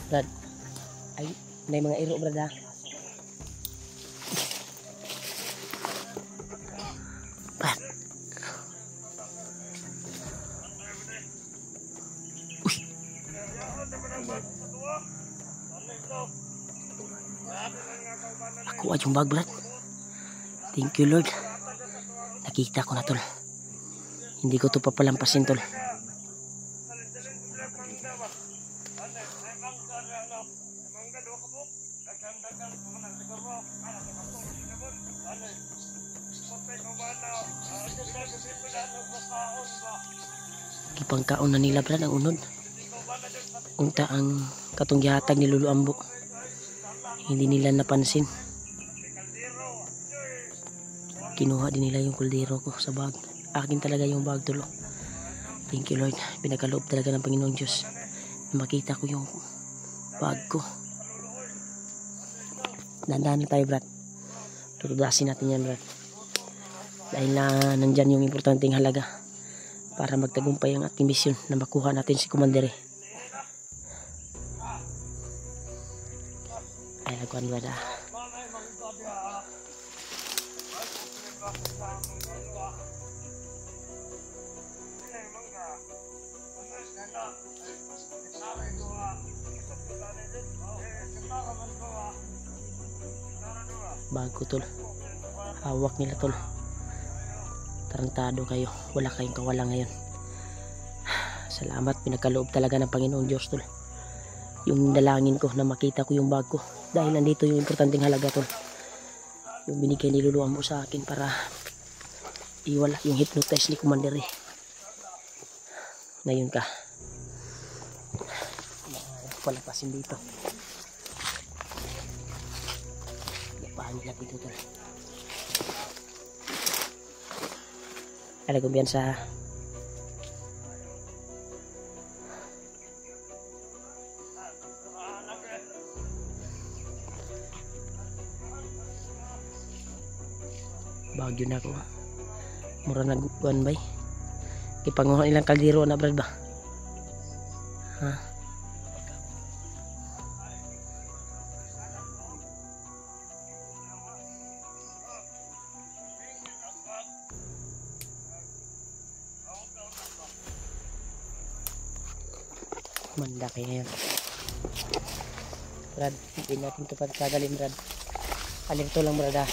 Brad. Ay, may mga iro, Brad ha. Brad. Uy. Ako ay yung bag, Brad. Thank you, Lord. Nakita ko na, tol. Hindi ko to papalampasin, tol. Ipangkaon na nila, Brad, ang unod. Unta ang katong gihatag ni Lolo Ambo. Hindi nila napansin. Kinuha din nila yung kuldero ko sa bag. Akin talaga yung bag, tulo. Thank you, Lord. Pinagkaloob talaga ng Panginoon Diyos na makita ko yung bag ko. Dandahan na tayo, Brad. Tutudasin natin yan, Brad. Dahil na nandyan yung importanteng halaga para magtagumpay ang ating misyon na makuha natin si Commander. Ay, nagkuhan, Brad. Bago, tol. Hawak nila, tol. Tarantado kayo. Wala kayong kawala ngayon. Salamat. Pinagkaloob talaga ng Panginoon Diyos, tol. Yung dalangin ko na makita ko yung bag ko. Dahil nandito yung importanteng halaga, tol. Yung binigay ni Lolo Ambo sa akin para iwala yung hypnotize ni Commander. Ngayon ka. Palapasin dito. Paano natin ito, tol? Alagong yan sa Bagyo na ako. Mura nagkuhan bay. Ipanguha ilang kaldero na, Brad ba? Ha? Manda kaya yan, Brad. Hindi natin ito pagkagalin, Brad. Alin to lang, Brad ha.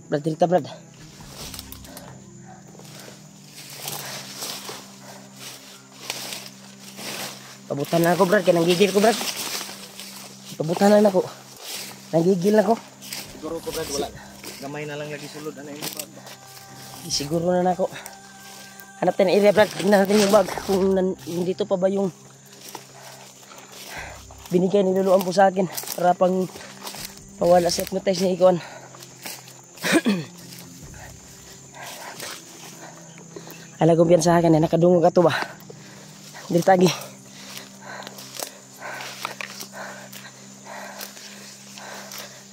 Brad, dirita, Brad. Pabutan na ako brad, kaya nanggigil ko brad. Pabutan na ako. Nanggigil na ako. Siguro ko brad, wala. Gamay na lang lagi sulod. Ano yung bag? Siguro na ako. Hanap tayo ng area brad. Tingnan natin yung bag. Kung nandito pa ba yung binigay niluluan po sa akin. Para pang pawala sa hypnotize ni Ikuan. Alagong yan sa akin. Nakadungog ka to ba? Dili tagi.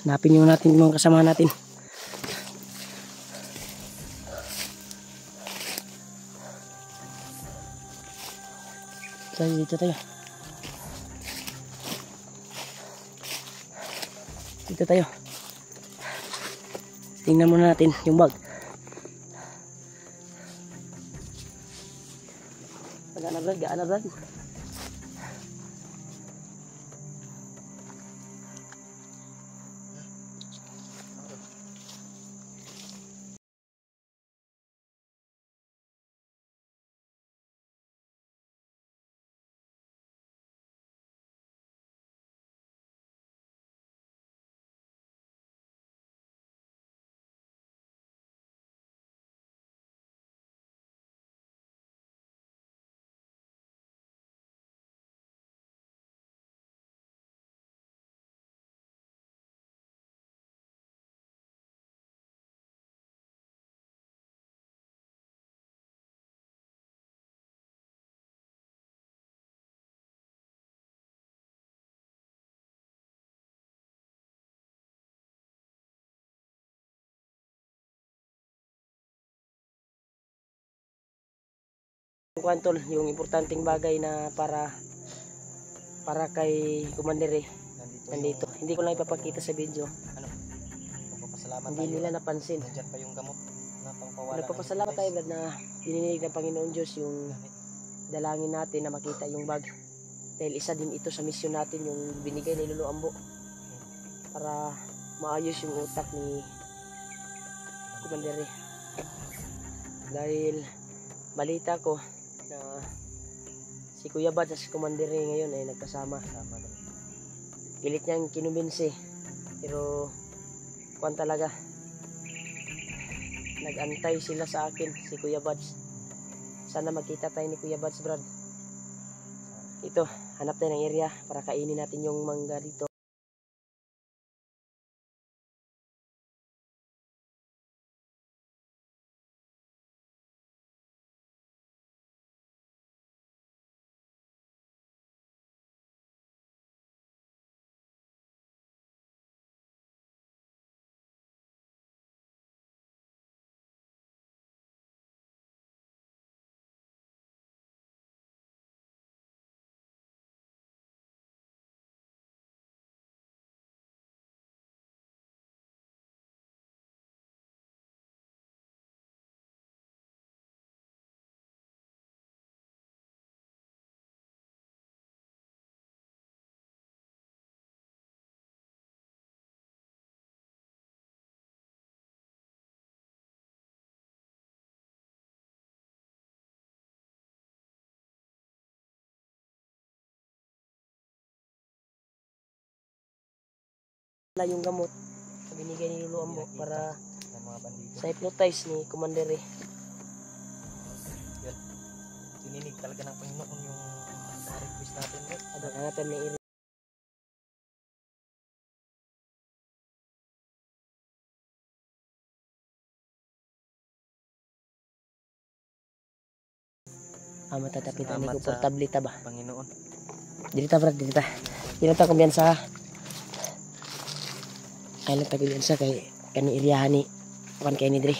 Hanapin yung natin yung mga kasama natin. Tayo dito tayo. Dito tayo. Tingnan muna natin yung bag. Gaan na brad. Kwantol, yung importanteng bagay na para kay Commander nandito. Hindi ko lang ipapakita sa video. Ano? Magpapasalamat Hindi tayo. nila napansin. Nandiyan pa yung gamot na pangpawala. Nagpapasalamat tayo brad na dininig ng Panginoon Diyos yung dalangin natin na makita yung bag. Dahil isa din ito sa misyon natin, yung binigay ni Lolo Ambo para maayos yung utak ni Commander. Dahil balita ko na si Kuya Bad at si Commander ngayon ay nagkasama. Pilit niyang kinumbinsi, pero kuwan talaga, nag-antay sila sa akin, si Kuya Bads. Sana magkita tayo ni Kuya Bads brad. Ito, hanap tayo ng area para kainin natin yung mangga dito. Wala yung gamot na binigay ni Lolo Ambo para sa hypnotize ni Commander. Tininig talaga ng Panginoon yung request natin. Hanapin may area. Matatapitan ni komportable ta ba? Panginoon. Dito brad, dito. Dito ta kumbiyansa. Ay lang kumbiyansa kay kani area ni kan kay ni Dre.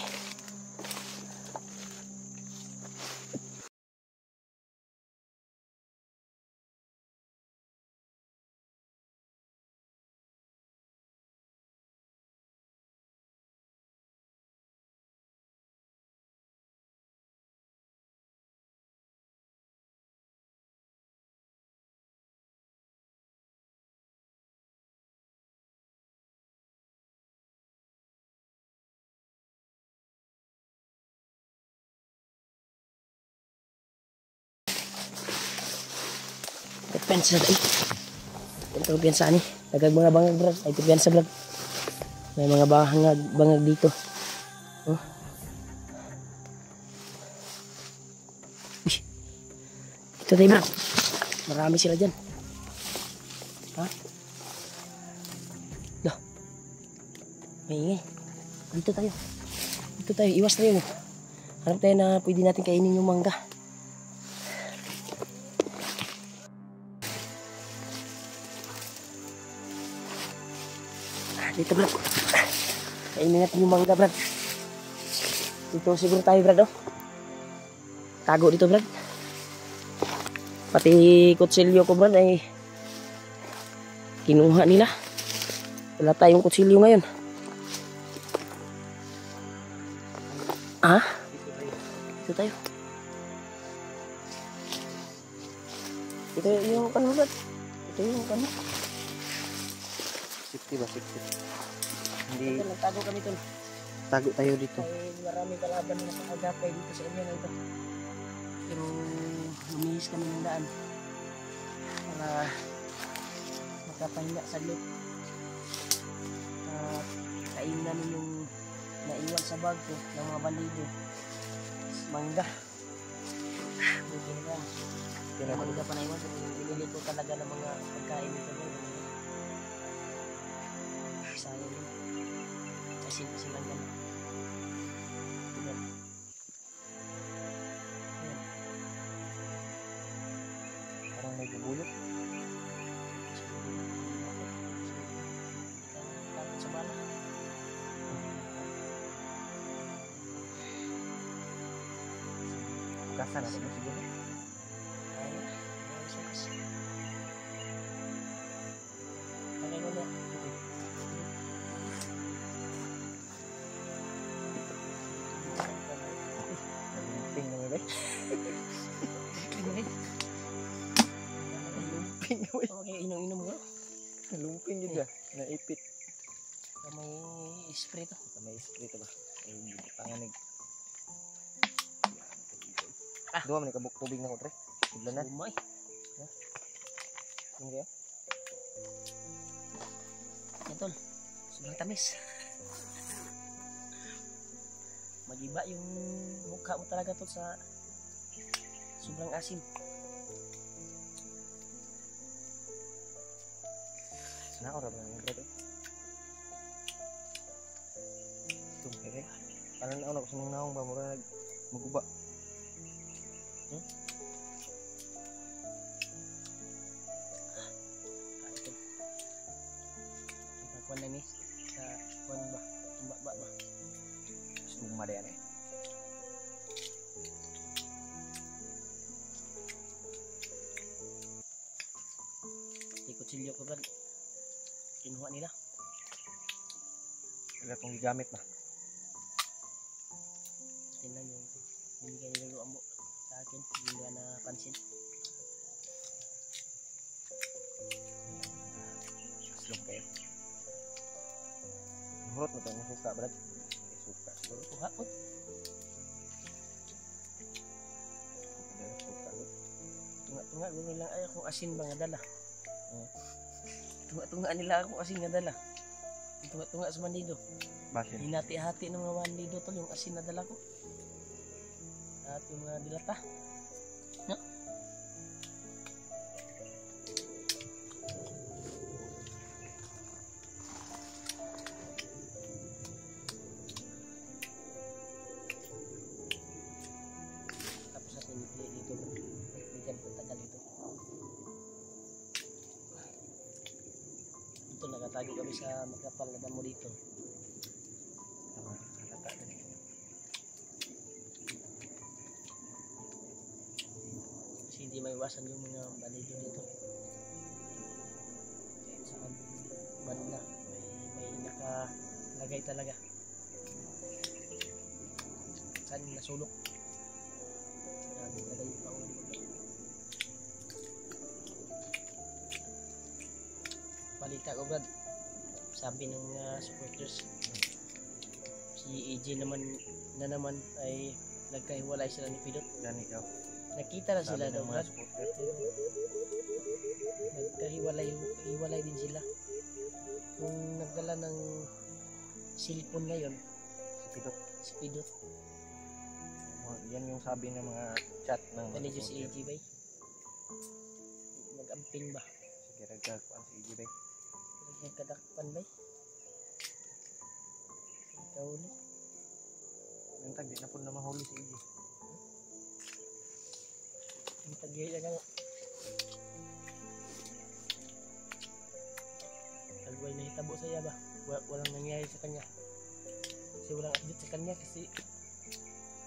Pensa ay. Ito pensa ni. Dagag mga bangag brad. Ay pensa brad. May mga bangag dito. Oh. Ito tayo brad. Marami sila dyan. Ha? Loh. May ingay. Dito tayo. Dito tayo. Iwas tayo. Harap tayo na pwede natin kainin yung mangga. Dito brad. Kainin natin yung mangga brad. Dito siguro tayo brad oh. Tago dito brad. Pati kutsilyo ko brad ay kinuha nila. Wala tayong kutsilyo ngayon. Ah? Dito tayo. Ito yung kano brad. Ito yung kano. Safety ba? Safety. Hindi. Ito, nagtago kami tol. Tago tayo dito. Ay maraming kalaban na nakagapay dito sa inyo na ito. Pero lumihis kami ng daan para makapahinga saglit. At kainin namin yung naiwan sa bag ko ng mga bandido. Mangga. Buti na lang. Mangga pa naiwan. Binili ko talaga ng mga pagkain nito. Sayang yun. Kasi lang yan. Parang may bubulot. Sa bala. Kasa na ito siguro. Kaya. Kaya mo na. Lumping naman ba? Lumping naman. Okay, inom-inom mo. Lumping yun ba? Naipit. May spray to. May spray to ba? Ay, panganig. Dua man kabuk tubig na ko tre. Tiglanan. Umay. Yung kaya? Yan tol. Sobrang tamis. Magiba yung mukha mo talaga tol sa sobrang asim. Naora ba yung bread? Tumere. Ano na ako sa mga naong ba? Mura maguba. Kuan na ni sa kuan ba? Tumba ba? Suma na yan eh. Kutsilyo ko ba? Kinuha nila. Wala kong gigamit na. Tingnan yung binigay niluruan mo sa akin. Hindi nga napansin. Slok kayo. Hurot mo ito. Ang suka, brad. May suka. Siguro. Kuha po. Tunga-tunga. Gulo lang ay akong asin ba nga dala. Tunga-tunga nila akong asin nga dala. Tunga-tunga sa bandido. Bakit? Hinati-hati ng mga bandido tol yung asin na dala ko. At yung mga dilata. No? Tapos natin dito. Bigyan ko tagal dito. Ito nakatago kami sa makapal na damo dito. Kasi hindi maiwasan yung mga balido dito. Kahit saan banda may nakalagay talaga. Saan nasulok. Grabe talaga yung paulo. Balita ko brad, sabi ng supporters, si AJ naman ay nagkahiwalay sila ni Pidot. Yan ikaw. Nakita na sila daw brad. Nagkahiwalay din sila. Yung nagdala ng cellphone na yon, Si Pidot. si Pidot. Yan yung sabi ng mga chat ng mga Kanidyo si soldier. AJ bay. Nag-amping ba? Sige, nagkagpuan si EJ bay. Nagkadakpan bay. Ikaw ulit. Yung tag, di na po na mahuli si EJ. Ang tagyay na nga. Alway na hitabo sa iya ba? Walang nangyari sa kanya. Kasi walang update sa kanya kasi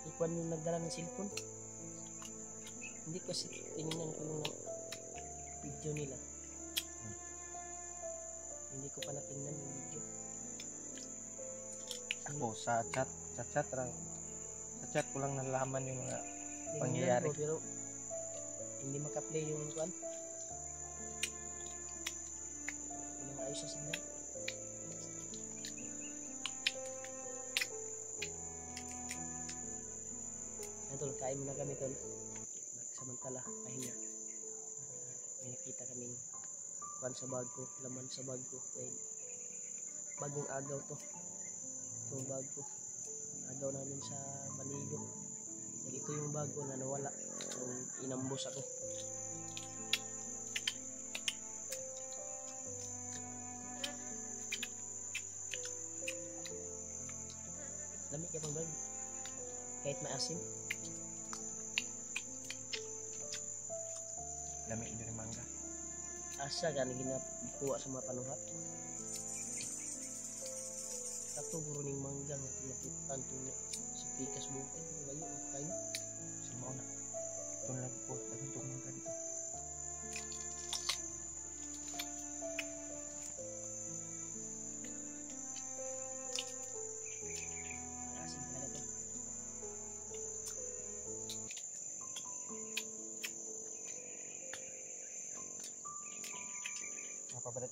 ikuan yung nagdala ng cellphone. Hindi kasi tinignan ko yung video nila. Hindi ko pa natingnan yung video. Ako sa chat lang. Sa chat ko lang nalaman yung mga Tinignan pangyayari. ko, pero hindi makaplay yung kuan. Hindi maayos sa signal. Tol, kain muna kami tol. Nagsamantala, pahinga. May nakita kaming kuan sa bag ko, laman sa bag ko. Dahil bagong agaw to. Itong bag ko. Agaw namin sa Manigo. Dahil ito yung bag ko na nawala. Nung inambos ako. Lamig ka pang bag. Kahit maasim. Lami din mangga. Asa ka na ginakuha sa mga panuhat. Katuguro ning mangga nga tinaputan tulo sa pikas bukid. Layo ang kayo. Simo na. Ito na lagi po. Dagang itong mangga dito. Maasim talaga to. Napabalat.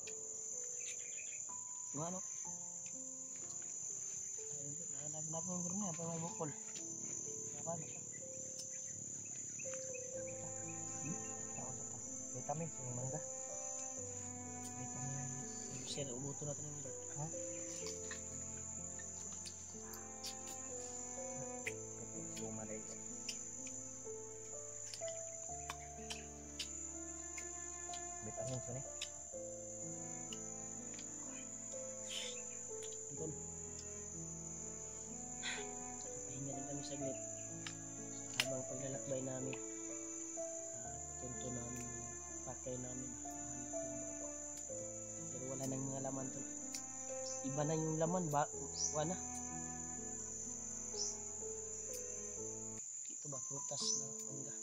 Mga ano? Napang guro na. Napang bukol. Napang bukol. Vitamins yung mangga. Sir, ubuto natin yung bag. Ha? Luma na yun. Vitamins yun eh. Tol. Pahinga din kami saglit. Habang paglalakbay namin. Tunto namin yung pakay namin. Hanap yung bago. Pero wala nang mga laman to. Iba na yung laman. Wala. Ito ba? Prutas na mangga.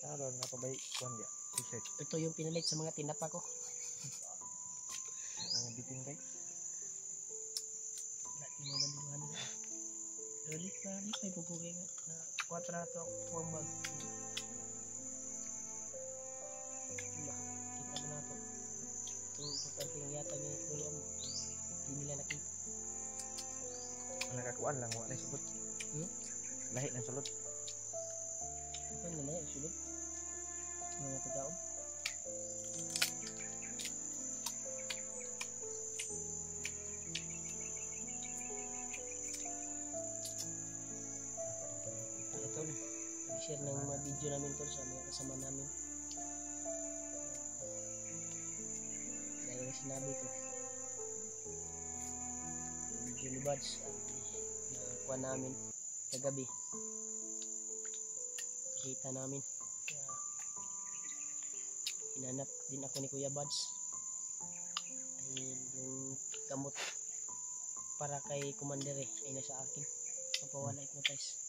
Ano doon napabay kuhan dia? T-shirt. Ito yung pinalit sa mga tinapa ko. Ang bitin bay. Lahat yung mga bandiluhan nila. Pero di pa ipupugay nga. Na 4 rato ako ang bag. Diba? Kita mo na ito. Yung importante yung yata niya luluan mo. Hindi nila nakita. Ang nakakuan lang. Wala sulod. Lahi ng sulod. Ito nila yung sulod. Mga pagkaon. Ito, i-share ng mga video namin to sa mga kasama namin. Dahil yung sinabi ko, video ni Buds ang nakuha namin kagabi. Nakita namin. Kaya, hinanap din ako ni Kuya Buds. Dahil yung gamot para kay Commander ay nasa akin. Papawala hypnotize.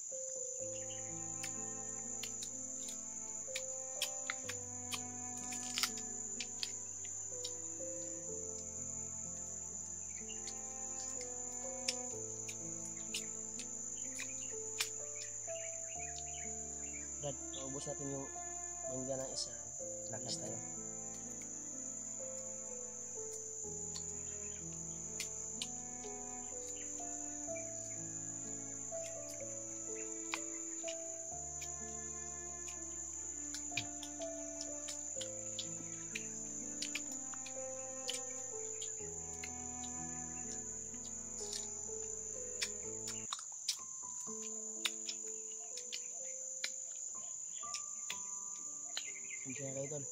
Brad, maubos natin yung mangga ng isa. Lakas tayo. Pasensya na kayo tol.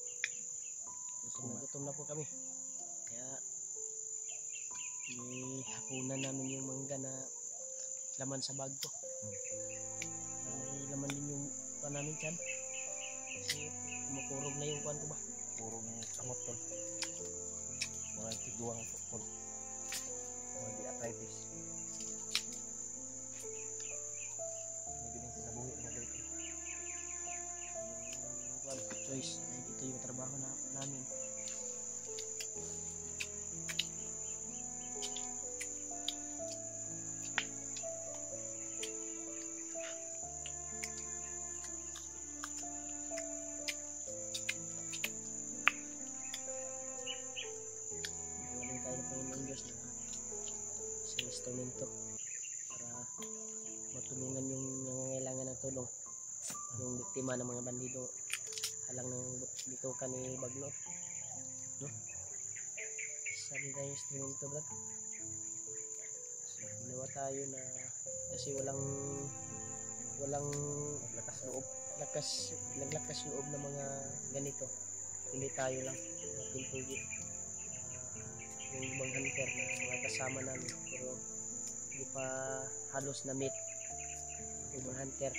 Gutom na po kami. Kaya hapunan namin yung mangga na laman sa bag ko. May laman din yung kuha namin dyan. Kasi kumukurog na yung kuhan ko ba? Purong kamot tol. Mga tiguang tol. Mga di arthritis. Medyo din sinabuhi mga dito. Yung kuhan, choice. Dahil ito yung trabaho namin. Sa instrumento para matulungan yung nangangailangan ng tulong, yung biktima ng mga bandido halang ng bitukan ni Bagno, no? Sabi tayo instrumento brad, ginawa tayo na kasi walang naglakas loob ng mga ganito, hindi tayo lang natin pugit. Yung ibang hunter na mga kasama namin pero hindi pa halos na meet yung mga hunter.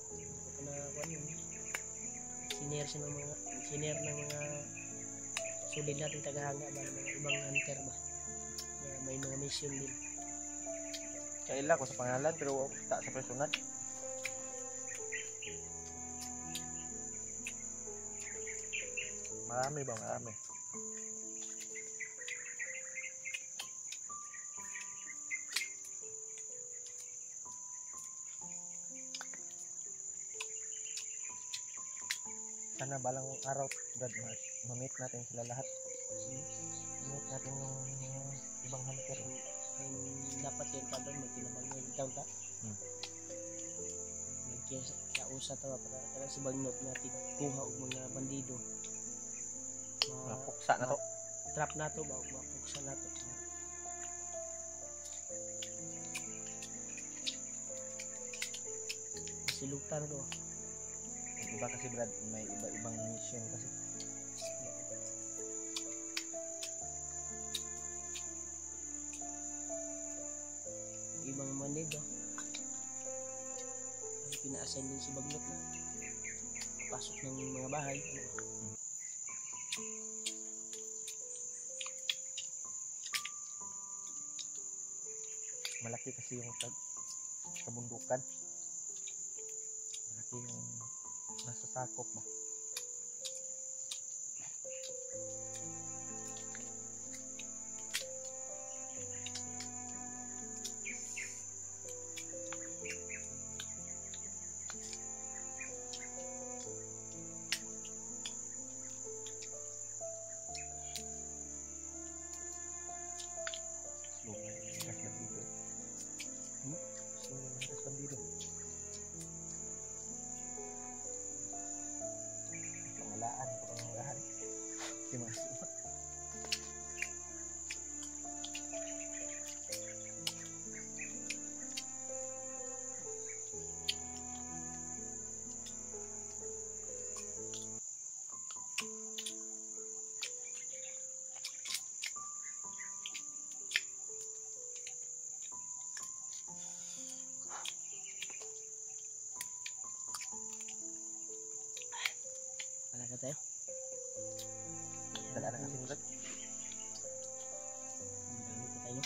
Hindi ko na kuhan yun. Senior ng mga solid natin tagahanga ba ng mga ibang hunter ba na may mga mission din. Kaila ko sa pangalan pero tak sa personal. Marami ba? Marami. Sana balang araw, Brad, ma-meet natin sila lahat. Ma-meet natin yung ibang hunter. Ang dapat yung kabel may kinabang niya ikaw ta. Nagkiyausa tawa para si Bagnot natin kuha og mga bandido. Mapuksa na to. Trap na to ba? Mapuksa na to. Silutan ko. Yung iba kasi Brad, may iba-ibang mission kasi. Ibang bandido. Pina-assign din si Bagnot na pasok ng mga bahay. Malaki kasi yung kabundukan. Malaki yung nasa sakop ba. Pamalaan ko ang lahat. Mas. Alaga tayo. Dala na kasi Brad. Dami pa tayo.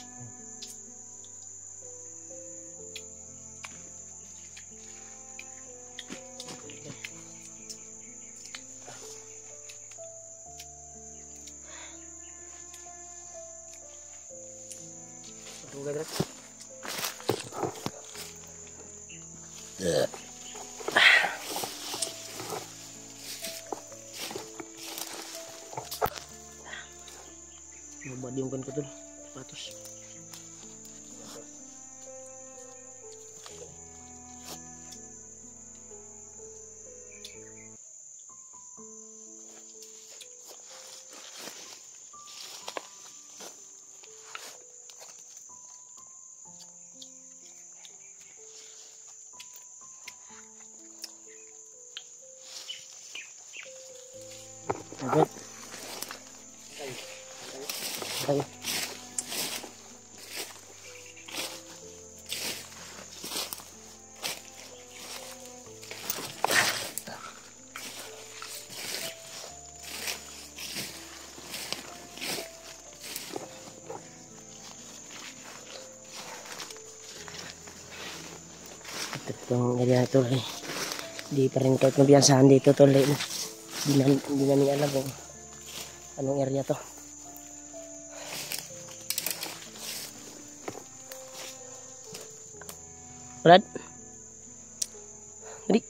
Tunggu Brad. Mabadiungkan ko dun sapatos. Agad. Tayo. Itong area ito eh. Di pa rin kahit mabiyansahan dito tol eh. Hindi namin alam kung anong area to. Brad? Dali.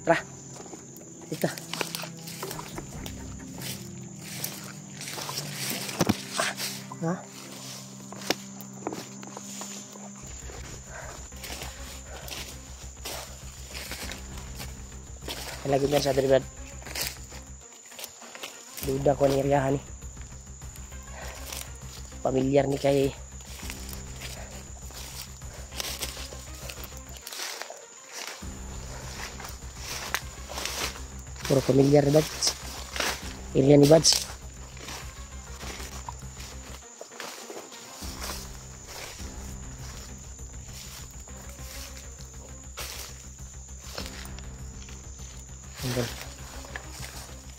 Tara. Dito. Ha? Lagi dyan sa Brad. Duda ko ang iriyahan ni. Pamilyar ni kay puro pamilyar ni Bads. Area ni Bads.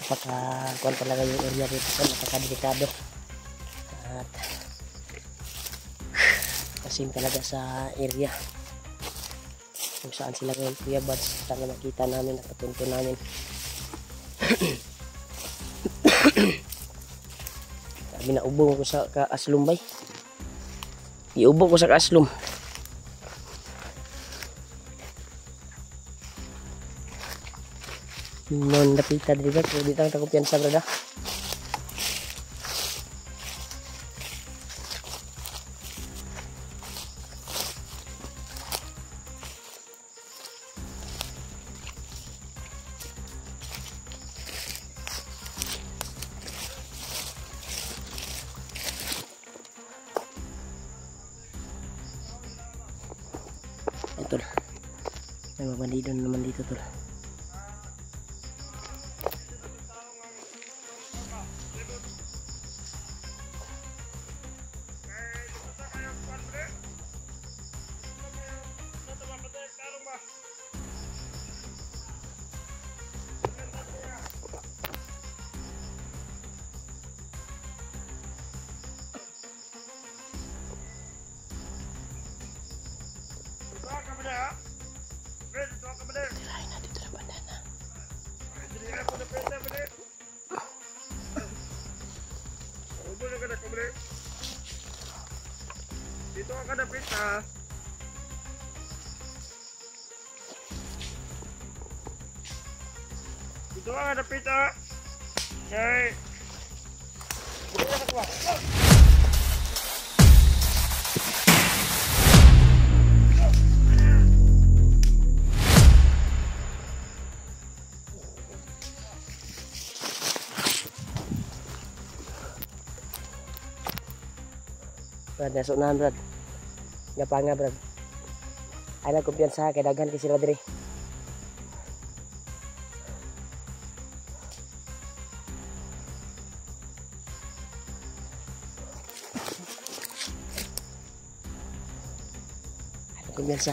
Napaka-kuan talaga yung area dito sa napaka-delikado at kasim talaga sa area kung saan sila ngayon Kuya Bads. Sana makita namin at patunto namin. Sabi na ubong ko sa kaaslum bay. Iubong ko sa kaaslum. Non napita dito pero di tang kumpiyansa brada. Ito. May mga bandido naman dito tol. Tirahin natin ito ng bandana. Dito ka na pita. Dito ka na pita. Okay. Dito ka na kuha. Brad, nasok na Brad. Gapanga Brad. Ay nagkumpiyansa kay daghan kay sila diri. Ay nagkumpiyansa.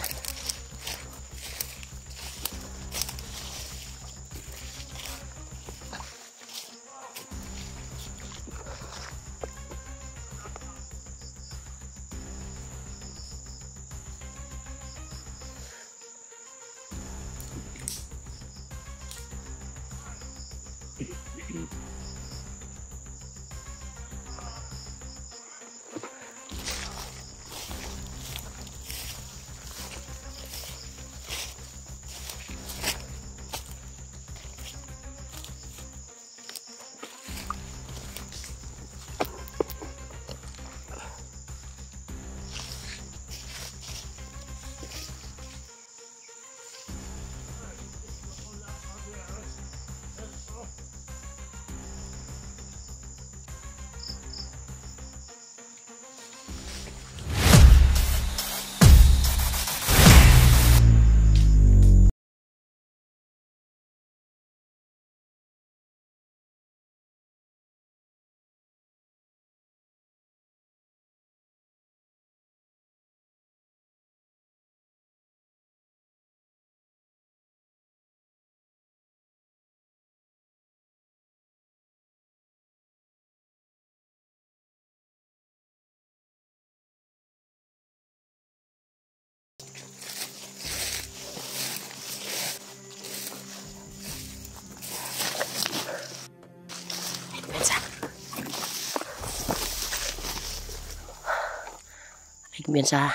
Ay kumpiyansa.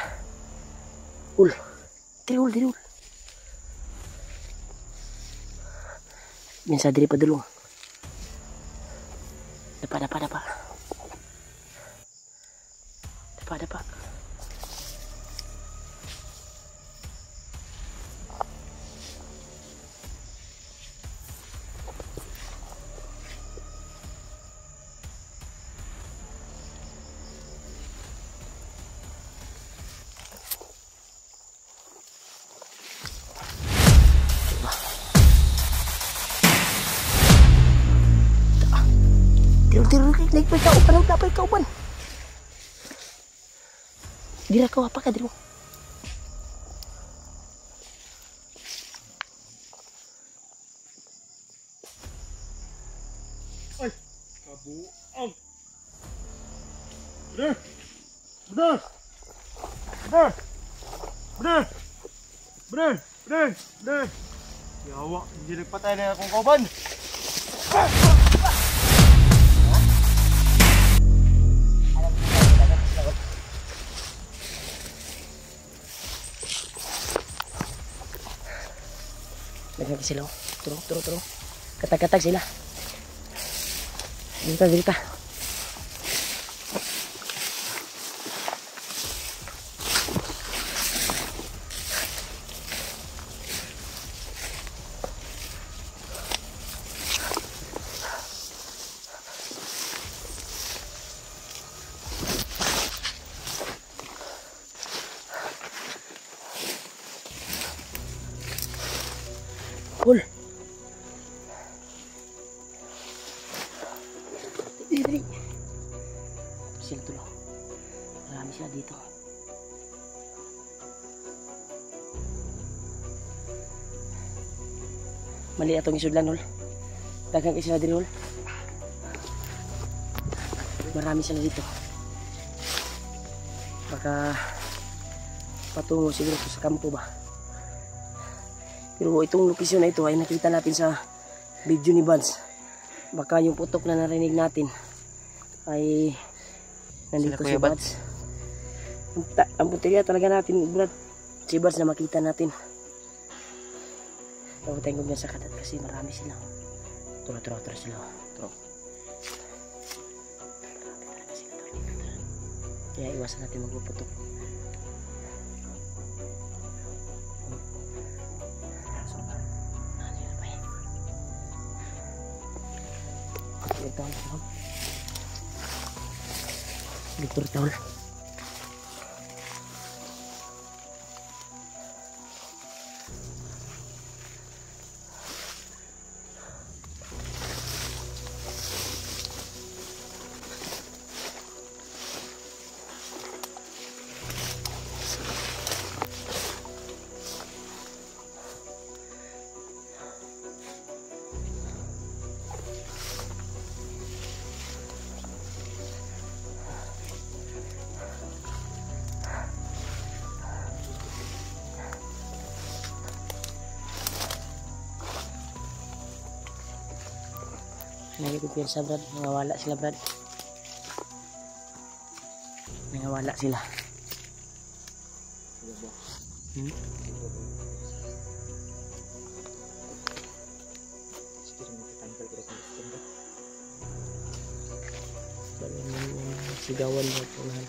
Ul. Diri ul. Kumpiyansa diri pa dulong. Dapa. Naik pa ikaw, panahon na pa ikaw man. Dira ka, apa ka, dira mo. Ay, kabuang. Bener. Yawa, hindi nagpatay na akong kauban. Nagkaki sila. Turo. Katag sila. Dito. Ul. Diri. Sila tulo. Marami siya dito. Mali atong isudlan, Ul. Daghang kasi na diri, Ul. Marami sila dito. Baka patungo siguro sa kampo ba. Pero itong lokasyon na ito ay nakita natin sa video ni Buds. Baka yung putok na narinig natin ay nandito si Buds. Ang punteriya talaga natin, Brad. Si Buds na makita natin. Huwag tayong gumya sa katat kasi marami sila. Turo sila. Turo. Kaya iwasan natin magpuputok. Victor Taul. Lagi kumpiyansa, Brad. Nangawala sila, Brad. Nangawala sila. Sigawan mo tunahan.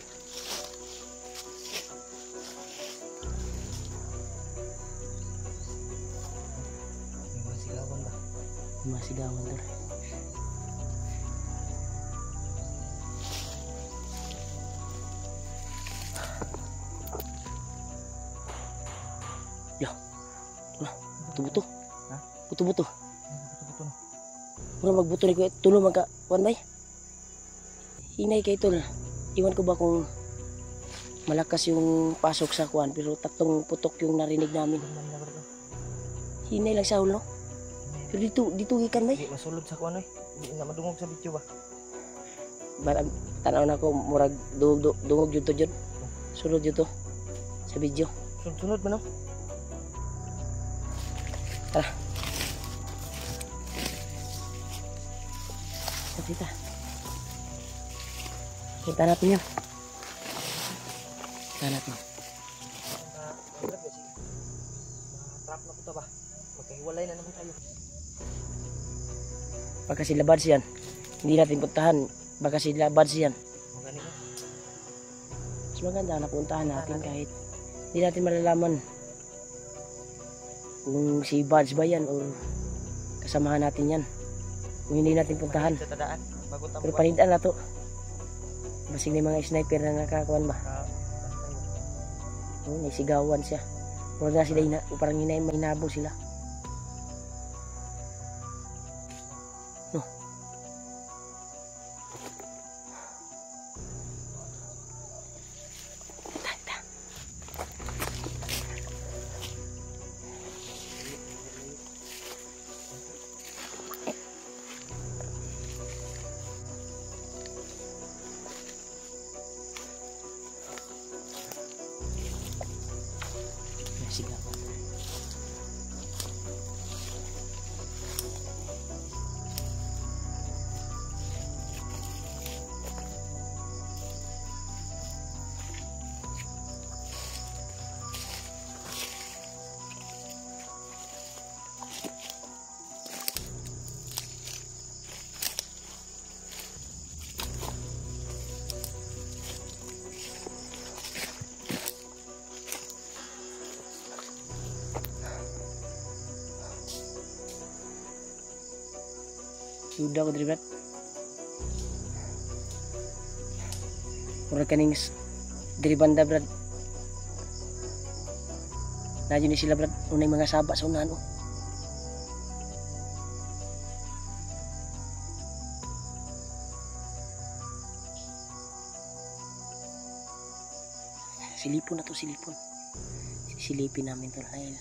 Masigawan daw. Buto-buto. Ha? Buto-buto. Buto-buto na. Mura magbuto ni ko. Tulo magka. Kuan bay? Hinay kay tol. Iwan ko ba kung malakas yung pasok sa kuan. Pero tatlong putok yung narinig namin. Hinay lang sa ulo. Pero dito gikan bay? Hindi masulod sa kuan eh. Hindi na madungog sa video ba? Barang tanaw na ko. Murag dungog yun to dyan. Sulod yun to. Sa video. Sunod ba no? Tara. Kita natin yun. Puntahan natin. Brad kasi trap na punta ba? Magkahiwalay na naman tayo. Baka sila Bads yan. Hindi natin puntahan. Baka sila Bads yan. Magaling na. Mas maganda na puntahan natin kahit hindi natin malalaman kung si Bads ba yan o kasamahan natin yan. Kung hindi natin puntahan. Sa tadaan. Bago tayo. Pero panidaan na to. Basing na mga sniper na nakakuan ba? Oh, may sigawan siya. Wala na sila, parang hinabol sila. No. Ta. Sigawan. Sudah ko diri Brad. Murag kaning diri banda Brad. Nadyo ni sila Brad, unay mga saba sa unahan oh. Silipon na to, silipon. Sisilipin namin to dahil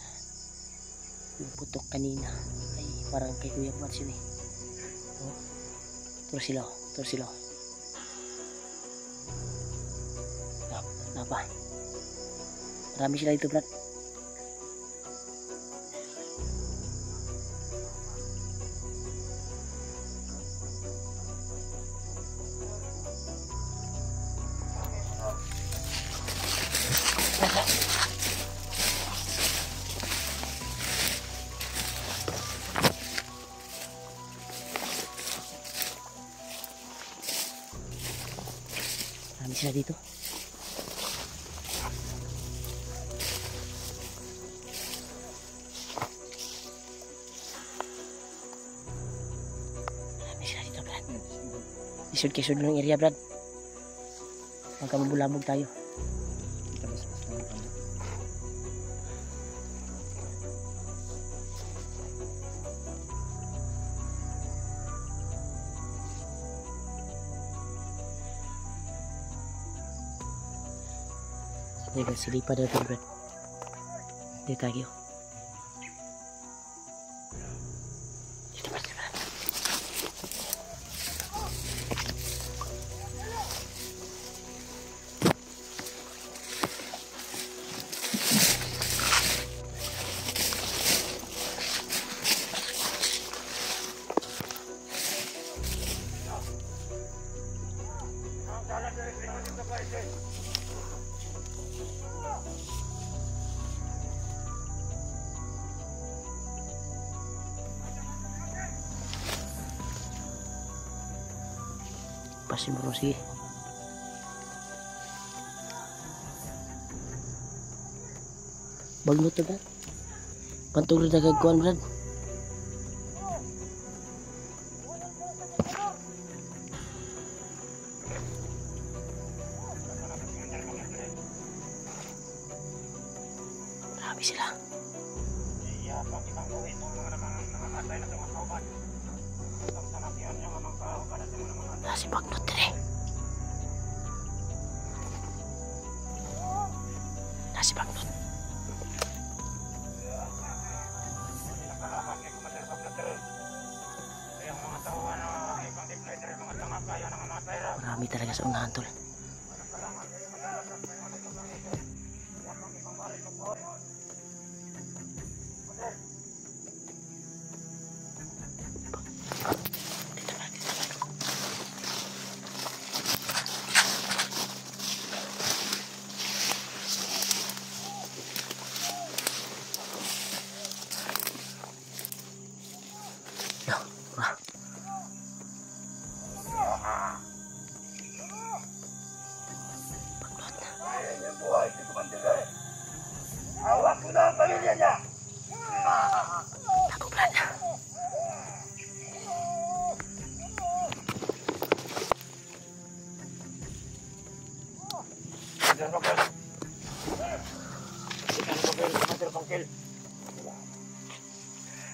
yung putok kanina ay parang kay Kuya Bads yun eh. Terus sila. Napa? Marami sila dito, Brad. Marami sila dito. Marami sila dito, Brad. Isod-kisod ng area, Brad. Magka mabulabog tayo. Teka, silipa na ito, Brad. Dito tayo. Dito, Brad. Pasin mo sige. Bagnot na, Brad. Pantulad na kagkuhan, Brad. Marami sila. Nasi bagnot din eh. Nasi bagnot. Marami talaga sa unahan, tol.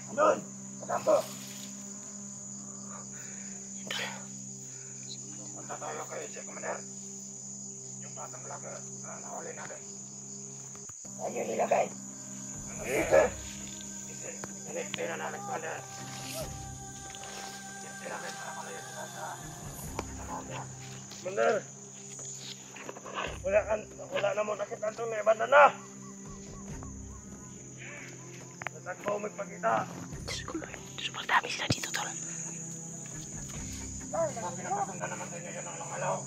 Andun! Patampo! Punta tayo kay Che Commander. Yung batang laga na nahuli natin. Saan yun nilagay? Dito! Pinipina namin, Commander. Pinipina namin para malayo sila sa Commander! Wala na mo nakita itong naiban na! Natagpo magpagkita! Diyos ko Lord, super dami sila dito tol. Pinakasundan naman tayo yun ng araw.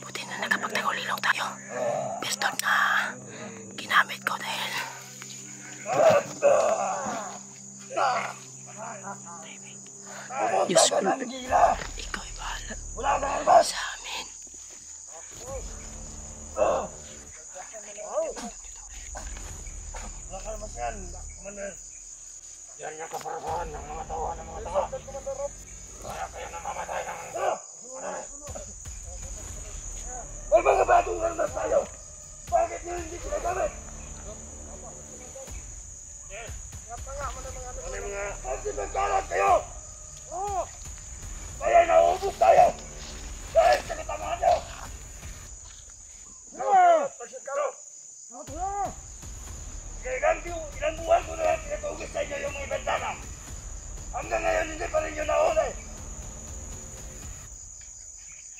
Buti na nakapagtagulilong tayo. Piston na ginamit ko dahil Diyos ko Lord, ikaw ay bahala sa amin. Wala ka naman yan, Commander. Yan yung kaparahan ng mga tawa ng mga tawa. Kaya kayo namamatay ng May mga bagong armas tayo! Bakit nyo hindi sinagamit? Ano yung mga anti-magkalat kayo? Kaya nauubos tayo! Dahil sa katangahan nyo! Kaya ilang buwan ko na pinatugis sa inyo yung mga bentana. Hanggang ngayon hindi pa rin yun nahuli.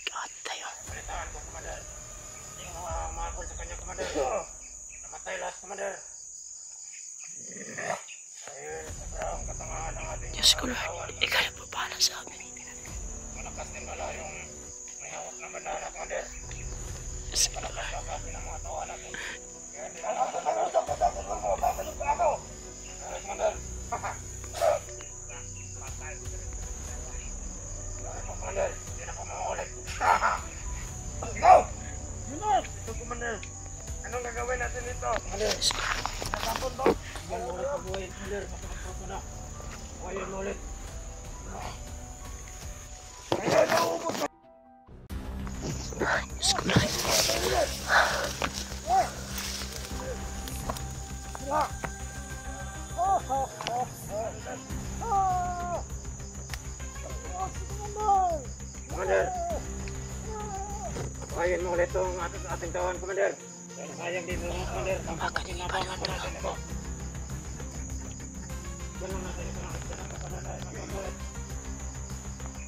God tayo. Palitaan ko, Commander. Yung mga umabol sa kanya, Commander. Namatay lahat, Commander. Dahil sobrang katangahan ng ating Diyos ko Lord, ikaw na bahala sa amin. malakas din wala yung may hawak na bandana, Commander. Diyos ko Lord. Malakas din ang mga tawa natin. Kaya hindi na natin nag-usap ka sa akin mo. Babalog ka ako. Commander. Commander, hindi na ko maulit. Ikaw! Ito, Commander. Anong gagawin natin dito? Commander. Natapon ba? Yan ulit pag-uwi, Commander. Masakot na. Huwayan ulit. Kaya naubos na. Diyos ko Lord. Commander. Huwayan mo ulit itong ating tawan, Commander. Dahil sayang dito, Commander. Baka niyong ipanuan mo lang. Ganun natin ito.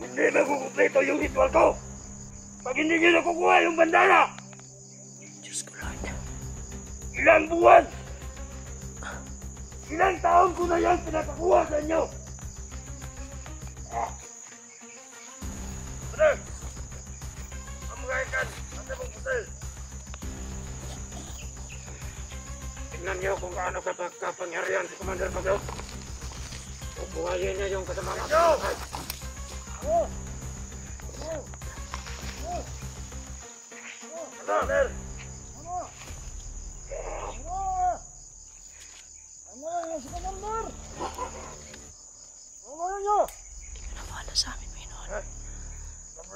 Hindi makukumpleto yung ritual ko pag hindi nyo nakukuha yung bandana. Diyos ko Lord. Ilang buwan, ilang taon ko na yan pinakakuha sa inyo. Brother, mamagaykan sa mong hotel. Tignan nyo kung gaano kapangyarihan si Commander Maglot. Buhayin niya yung kasama natin. Commander! Ikaw na bahala sa amin, Panginoon.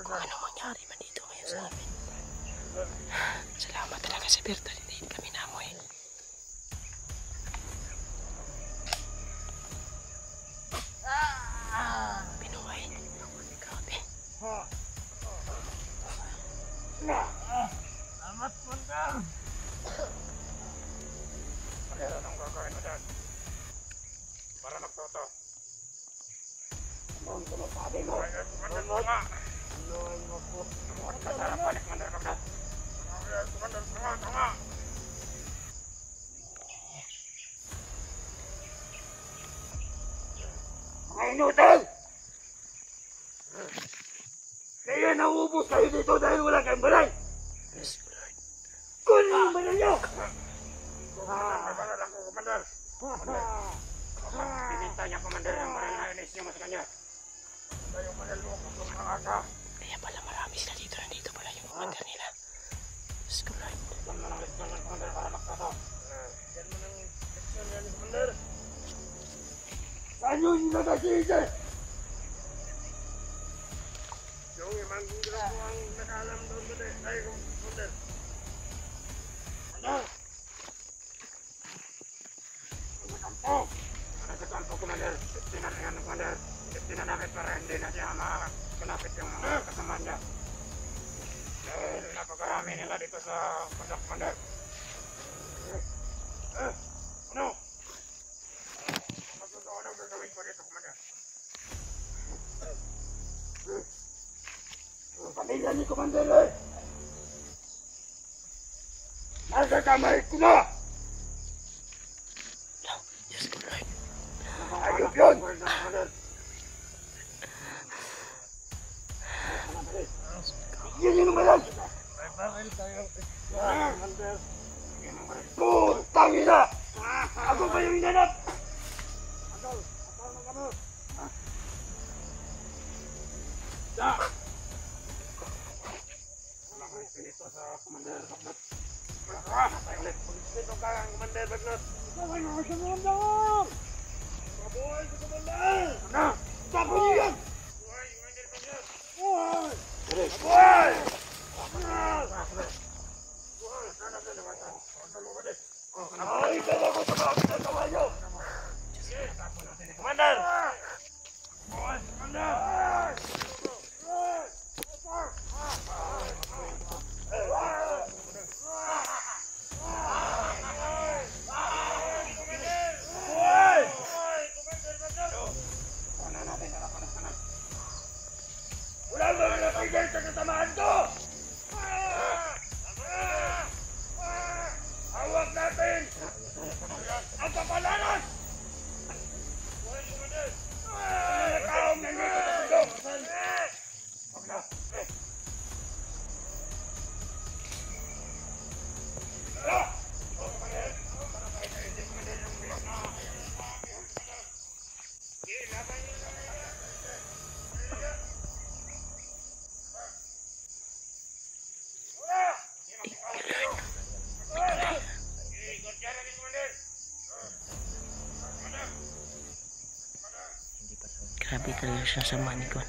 Kung anong mangyari man dito ngayon sa amin. Salamat talaga sa Berta. Hindi kami namoy. Pinuhay. Grabe. Amat punta! Meron ang gagawin mo dyan. Para magtoto. Ano ang sinasabi mo? Commander mo nga! Ano mo po? Namuhat ka sa panik, Commander Maglot. Commander mo nga! Mga inutil! Kaya naubos kayo dito dahil wala kayong balay! Yes, Lord. Kunin yung balay nyo! May balay lang ko, Commander! Pininta niya, Commander, ang balay na inis niyo sa kanya. Kaya yung balay mo kung mga Kaya pala marami sila dito. Nandito pala yung commander nila. Diyos ko Lord. Yan mo ng leksyon ng Commander para magkato. Yan mo ng leksyon yan, Commander. Saan yung ilagay si Ije? Yung imang grupo ang nakalam doon mo din. Ay, Commander. kami nila dito sa Commander. Ano? Ano gagawin ko dito, Commander? Pamilya ni Commander eh! Nasa kamay ko na! Diyos ko, Lord. Ayop yun! Yan yun naman yan! Putang ina! Ako ba yung inanap? Wala ko ito sa Commander Bagnot. Ito ka ang Commander Bagnot. Mabuhay sa Commander! Mabuhay sa Commander! Ano? Tapo niyo yan! Mabuhay! Commander Bagnot! Mabuhay! Mabuhay! Ay, dala ko sa mga kawayo! Commander! Mabuhay! Commander! Wala ba nga napagyan sa kasamahan ko? Hawag natin ang kapalaran! Mga taong nandito sa mundo! Huwag na! Grabe talaga siya sa manikon.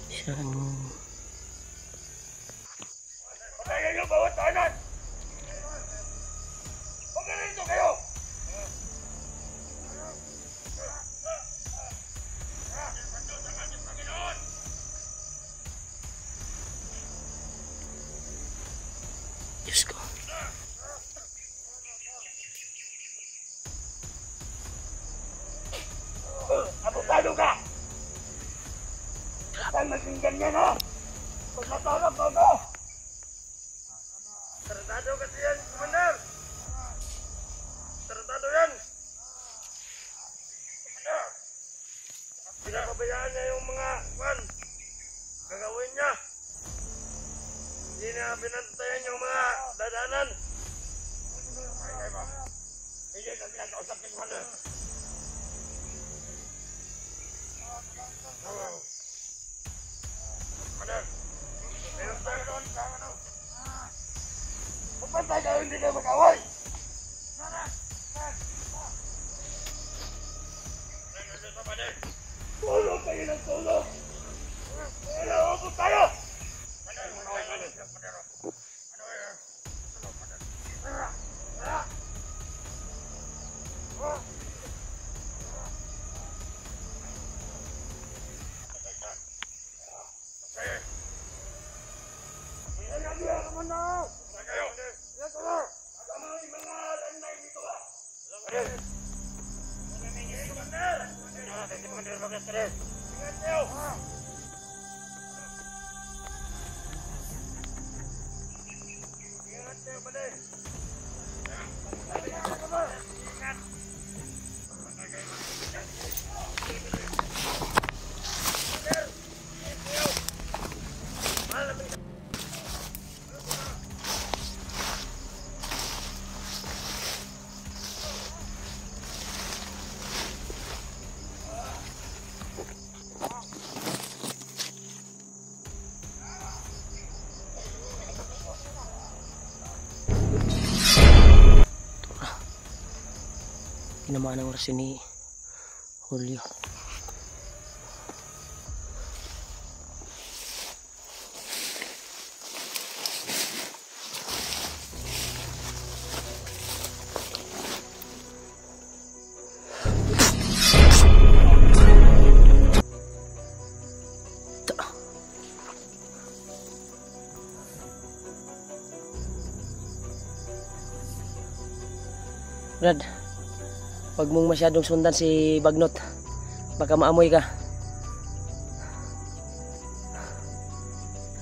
Siyang... Patayin niyo bawat tahanan! Pagkalinto kayo! Diyos ko. Abogado ka! Saan maging ganyan ha? Pag natawag mo ako! Tratado kasi yan, Commander! Tratado yan! Commander! Pinapabayaan niya yung mga gagawin niya. Hindi na pinantayan yung mga dadanan. Hindi ka pinag-ausap ni Commander. Commander, meron tayo doon sa ano? Pagpantay kayo, hindi kayo mag-away! Tulog kayo ng tulog! Naubos tayo! Tinamaan ng oras ni Julio. Brad, wag mong masyadong sundan si Bagnot. Baka maamoy ka.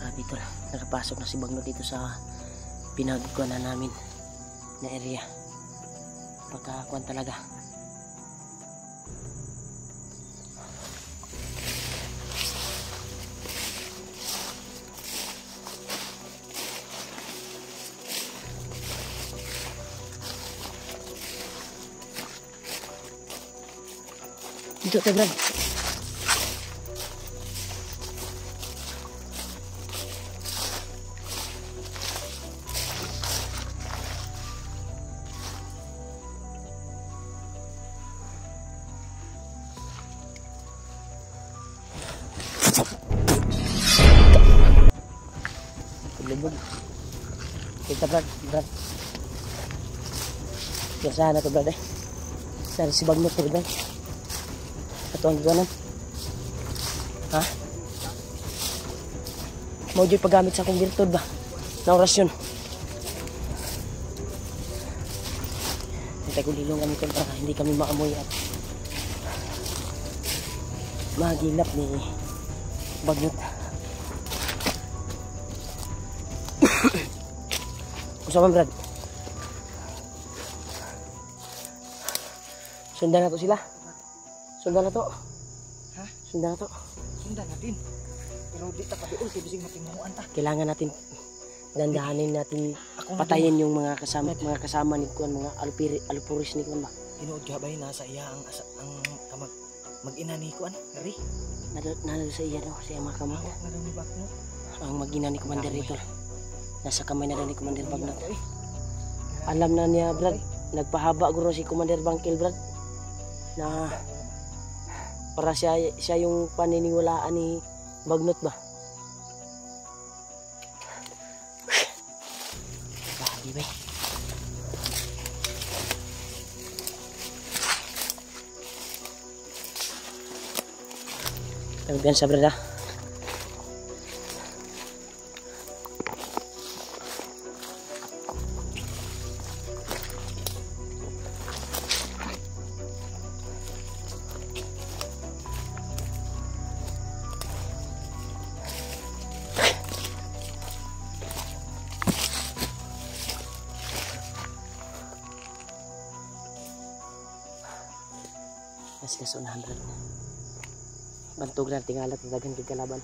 Grabe tol, nakapasok na si Bagnot dito sa pinagkuhanan namin na area. Pagkakuan talaga. Dito tayo, Brad. Paglubog. Kita, Brad. Brad. Yan sana to, Brad. Sana si Bagnot to, Brad. Ito ang gaganan. Ha? Maujoy paggamit sa akong virtud ba? Na orasyon. Hintay ko lilong kami para hindi kami maamoy at magilap ni Bagnot. Usama, Brad. Sundan na to sila. Sundan na to. Ha? Sundan na to. Sundan natin. Pero di ta kadoon si bising matimuan ta. Kailangan natin dandahanin natin Ako patayin yung mga kasama ni Kuan, mga alpuris ni Kuan ba. Tinuod ka ba nasa iya ang kamag mag-ina ni Kuan? Kari? Nalo sa iya daw sa mga kamay. Hawak na daw ni Bagnot. Ang mag-ina ni Commander rito. Nasa kamay na daw ni Commander Bagnot. Ay, Alam na niya, Brad. Nagpahaba guro si Commander Bangkil, Brad. Na para siya yung paniniwalaan ni Bagnot ba. Bahabi ba? Tanggan sa Brad, ha? Sila sa 100. Bantog na tingalat na dagan kagkalaban.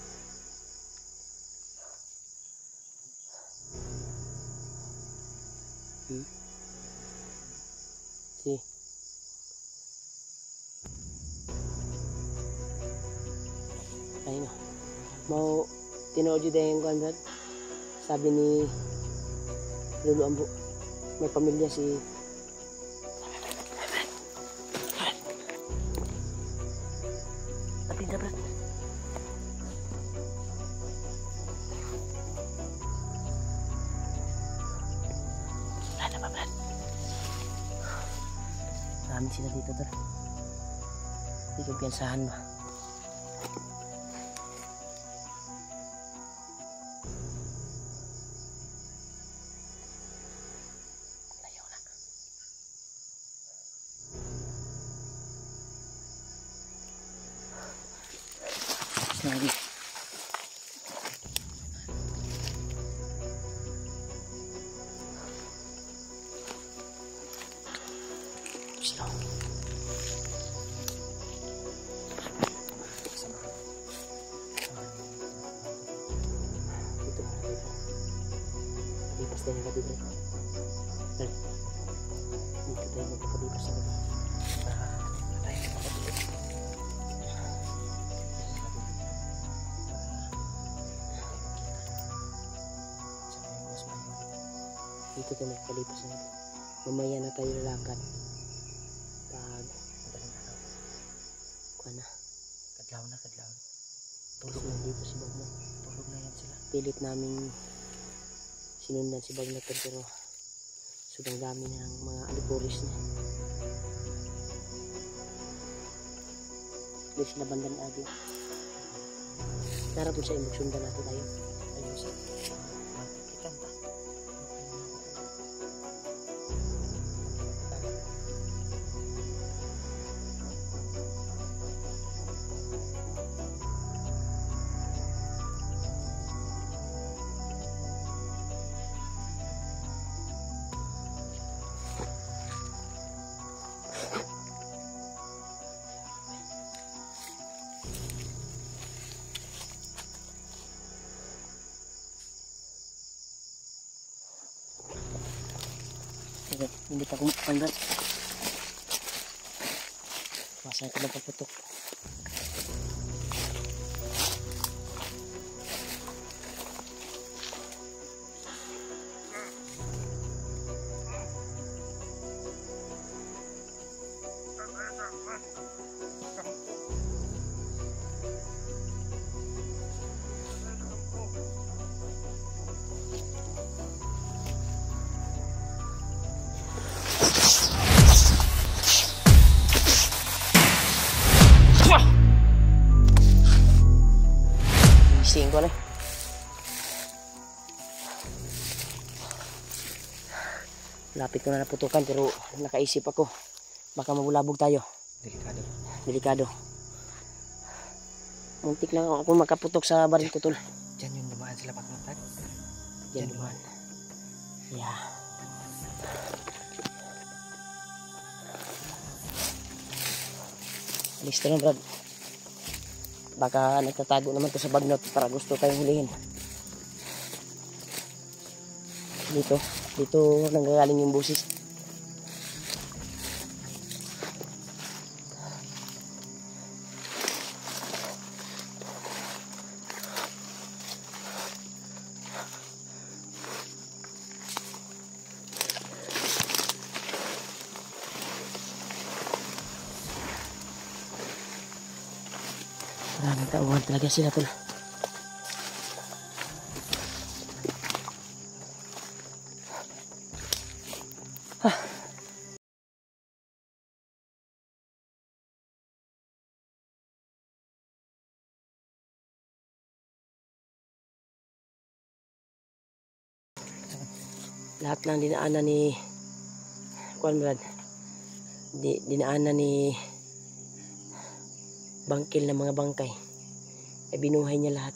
Si ayun na. Mau tinood yun yung kuwan, Brad. Sabi ni Lulu Ambo, may pamilya si Atin na, Brad. Wala na ba, Brad? Marami sila dito, Brad. Hindi ko piyansahan ba? Layaw na. Sorry. Sila. Dito na dito. Lipas tayo ng gabi, Brad. Brad. Dito tayo magpapalipas ng gabi. Dito tayo magpalipas ng gabi. Mamaya na tayo lalakad. Pag madaling araw. Kuha na. kadlaw na kadlaw. Tulog na dito si Bagnot. Tulog na yan sila. Pilit naming sinundan si Bagnot pero sobrang dami ng mga alipuris niya. Hindi sila bandan agi. Tara po sa imog sundan natin tayo. Ayun sa magkikitan ta. Okay, hindi pa kumain. Masaya ko na pagputok. Ising ko na. Lapit ko na naputukan pero nakaisip ako. Baka mabulabog tayo. Delikado. Delikado. Muntik lang ako makaputok sa baril ko tol. Diyan yung dumaan sila pagmuntag. Diyan dumaan. Yeah. Listo na Brad. Baka nagtatago naman to sa bagnot para gusto tayong hulihin. Dito nanggagaling yung busis. Maraming tauhan talaga sila tol. Lahat ng dinaanan ni Brad. Dinaanan ni bangkil ng mga bangkay ay binuhay niya lahat.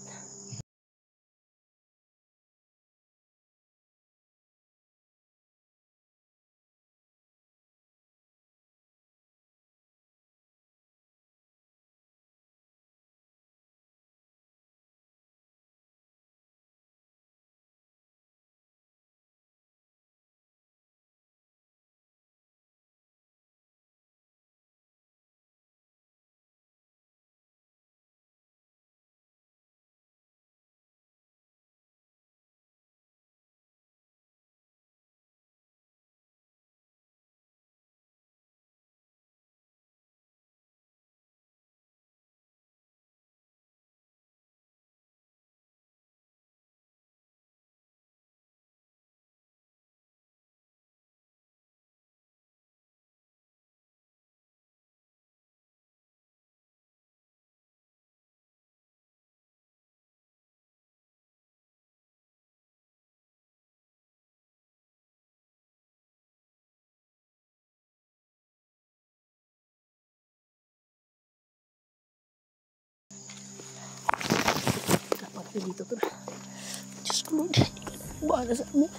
Kapag dito tol. Diyos ko Lord, ikaw na bahala sa amin.